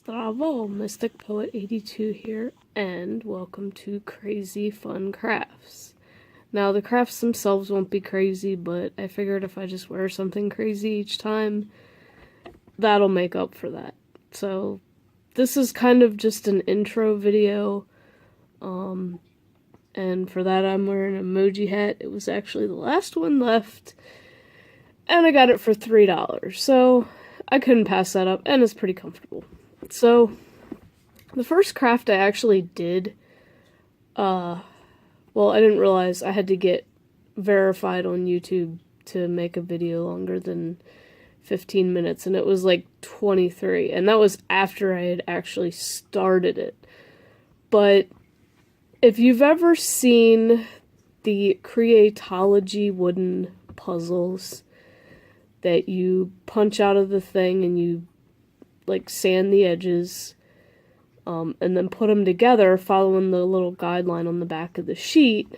Zdravo, Mystic Poet 82 here, and welcome to Crazy Fun Crafts. Now, the crafts themselves won't be crazy, but I figured if I just wear something crazy each time, that'll make up for that. So, this is kind of just an intro video, and for that I'm wearing an emoji hat. It was actually the last one left, and I got it for $3, so I couldn't pass that up, and it's pretty comfortable. So, the first craft I actually did, well, I didn't realize I had to get verified on YouTube to make a video longer than 15 minutes, and it was like 23, and that was after I had actually started it. But if you've ever seen the Creatology wooden puzzles that you punch out of the thing and you like sand the edges, and then put them together following the little guideline on the back of the sheet,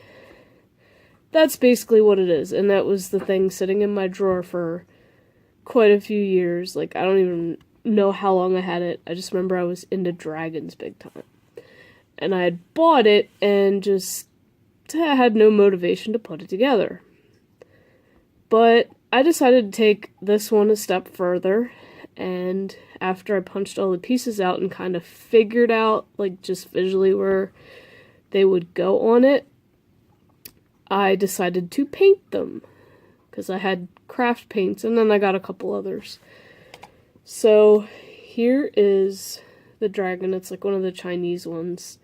that's basically what it is. And that was the thing sitting in my drawer for quite a few years. Like, I don't even know how long I had it. I just remember I was into dragons big time. And I had bought it and just had no motivation to put it together. But I decided to take this one a step further, and after I punched all the pieces out and kind of figured out, like, just visually where they would go on it, I decided to paint them, because I had craft paints, and then I got a couple others. So, here is the dragon. It's like one of the Chinese ones.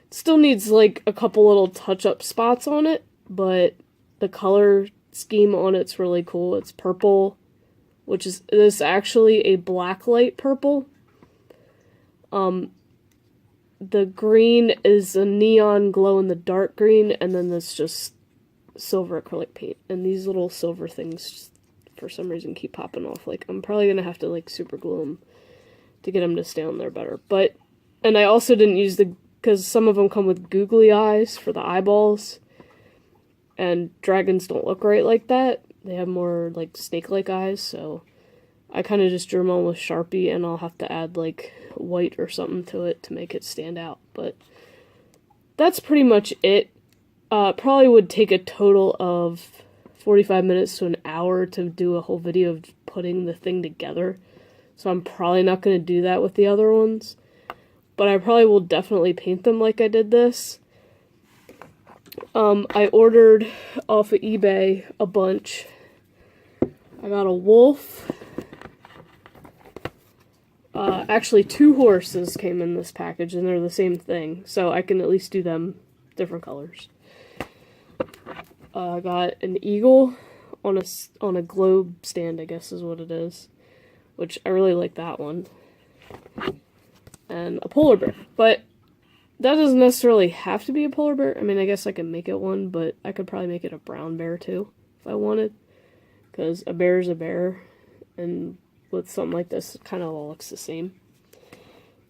It still needs, like, a couple little touch-up spots on it, but the color scheme on it's really cool. It's purple, which is actually a blacklight purple. The green is a neon glow-in-the-dark green, and then this just silver acrylic paint. And these little silver things, just, for some reason, keep popping off. Like, I'm probably gonna have to, like, super glue them to get them to stay on there better. But, and I also didn't use because some of them come with googly eyes for the eyeballs, and dragons don't look right like that. They have more, like, snake-like eyes, so I kind of just drew them on with Sharpie, and I'll have to add, like, white or something to it to make it stand out. But that's pretty much it. Probably would take a total of 45 minutes to an hour to do a whole video of putting the thing together. So I'm probably not going to do that with the other ones. But I probably will definitely paint them like I did this. I ordered off of eBay a bunch. I got a wolf. Actually, 2 horses came in this package, and they're the same thing, so I can at least do them different colors. I got an eagle on a globe stand, I guess is what it is, which I really like that one. And a polar bear, but that doesn't necessarily have to be a polar bear. I mean, I guess I can make it one, but I could probably make it a brown bear too, if I wanted. Because a bear is a bear, and with something like this, it kind of all looks the same.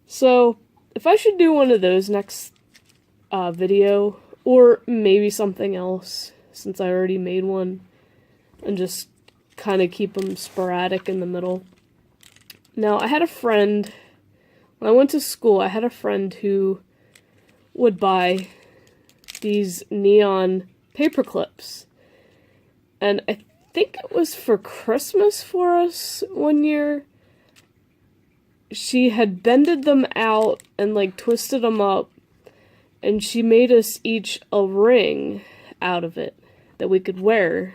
So, if I should do one of those next video, or maybe something else, since I already made one, and just kind of keep them sporadic in the middle. Now, I had a friend, when I went to school, I had a friend who would buy these neon paper clips, and I think it was for Christmas for us one year. She had bended them out and like twisted them up, and she made us each a ring out of it that we could wear.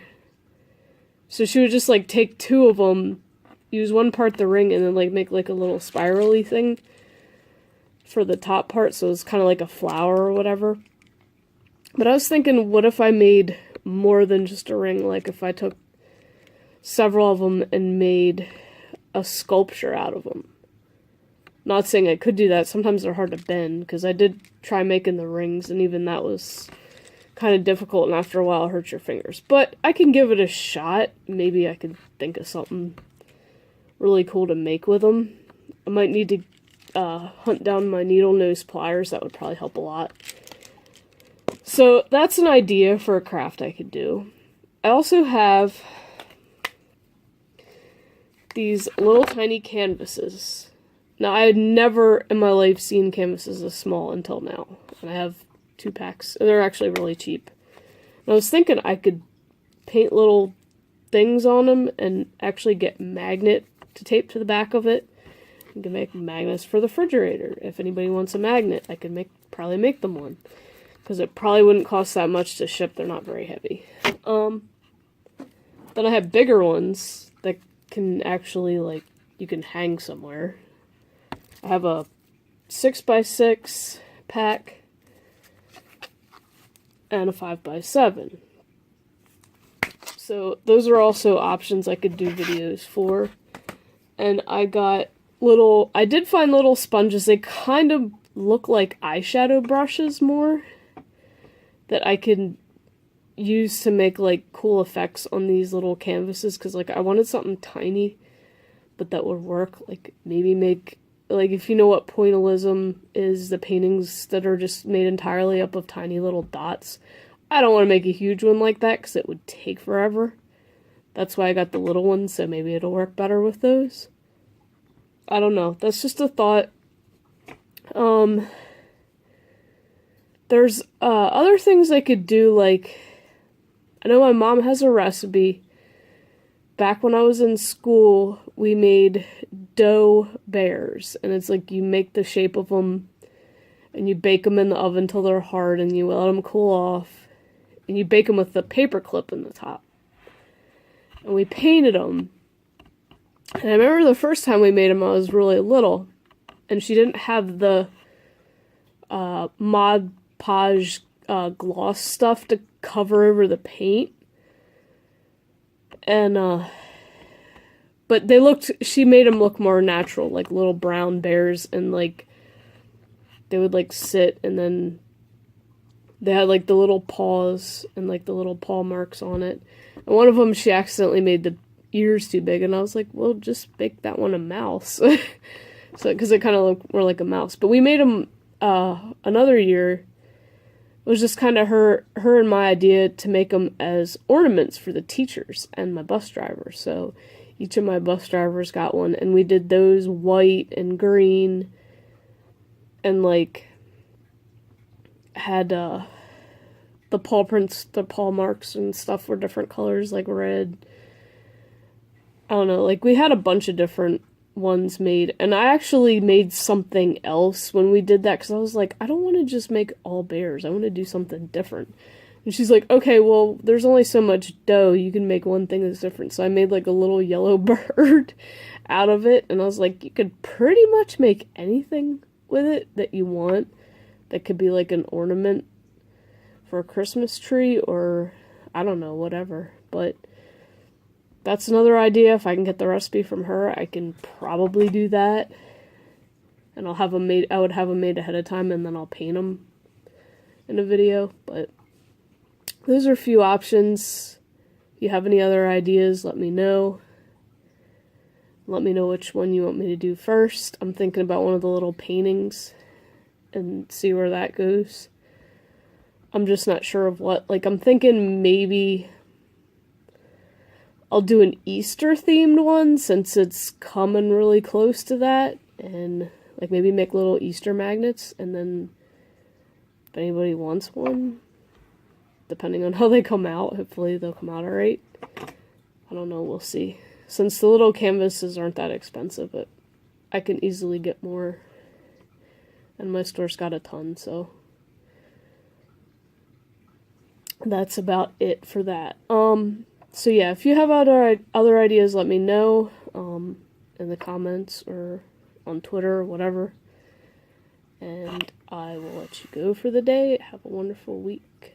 So she would just like take 2 of them, use one part the ring, and then like make like a little spirally thing for the top part, so it's kind of like a flower or whatever. But I was thinking, what if I made more than just a ring? Like if I took several of them and made a sculpture out of them. Not saying I could do that. Sometimes they're hard to bend, because I did try making the rings, and even that was kind of difficult, and after a while it hurts your fingers. But I can give it a shot. Maybe I could think of something really cool to make with them. I might need to hunt down my needle nose pliers. That would probably help a lot. So that's an idea for a craft I could do. I also have these little tiny canvases Now, I had never in my life seen canvases this small until now. And I have 2 packs. They're actually really cheap. And I was thinking I could paint little things on them and actually get magnet to tape to the back of it. You can make magnets for the refrigerator. If anybody wants a magnet, I could probably make them one. Because it probably wouldn't cost that much to ship. They're not very heavy. Then I have bigger ones that can actually, like, you can hang somewhere. I have a 6x6 pack and a 5x7. So those are also options I could do videos for. And I did find little sponges. They kind of look like eyeshadow brushes more, that I can use to make, like, cool effects on these little canvases. Because, like, I wanted something tiny, but that would work. Like, maybe make, like, if you know what pointillism is, the paintings that are just made entirely up of tiny little dots. I don't want to make a huge one like that because it would take forever. That's why I got the little ones, so maybe it'll work better with those. I don't know. That's just a thought. There's other things I could do, like, I know my mom has a recipe. Back when I was in school, we made dough bears, and it's like you make the shape of them, and you bake them in the oven till they're hard, and you let them cool off, and you bake them with the paper clip in the top. And we painted them. And I remember the first time we made them, I was really little, and she didn't have the Mod Podge gloss stuff to cover over the paint. And, but she made them look more natural, like little brown bears, and, like, they would, like, sit, and then they had, like, the little paws, and, like, the little paw marks on it. And one of them, she accidentally made the ears too big, and I was like, well, just make that one a mouse. So, because it kind of looked more like a mouse. But we made them, another year. It was just kind of her and my idea to make them as ornaments for the teachers and my bus driver. So each of my bus drivers got one, and we did those white and green, and, like, had the paw prints, the paw marks and stuff were different colors, like red. I don't know, like, we had a bunch of different ones made, and I actually made something else when we did that, because I was like, I don't want to just make all bears, I want to do something different. And she's like, okay, well, there's only so much dough, you can make one thing that's different. So I made, like, a little yellow bird out of it, and I was like, you could pretty much make anything with it that you want that could be, like, an ornament for a Christmas tree, or I don't know, whatever. But that's another idea. If I can get the recipe from her, I can probably do that. And I'll have them made, I would have them made ahead of time, and then I'll paint them in a video. But those are a few options. If you have any other ideas, let me know. Let me know which one you want me to do first. I'm thinking about one of the little paintings and see where that goes. I'm just not sure of what. Like, I'm thinking maybe I'll do an Easter themed one, since it's coming really close to that, and, like, maybe make little Easter magnets, and then if anybody wants one, depending on how they come out, hopefully they'll come out alright. I don't know, we'll see. Since the little canvases aren't that expensive, but I can easily get more, and my store's got a ton, so that's about it for that. So yeah, if you have other ideas, let me know, in the comments or on Twitter or whatever. And I will let you go for the day. Have a wonderful week.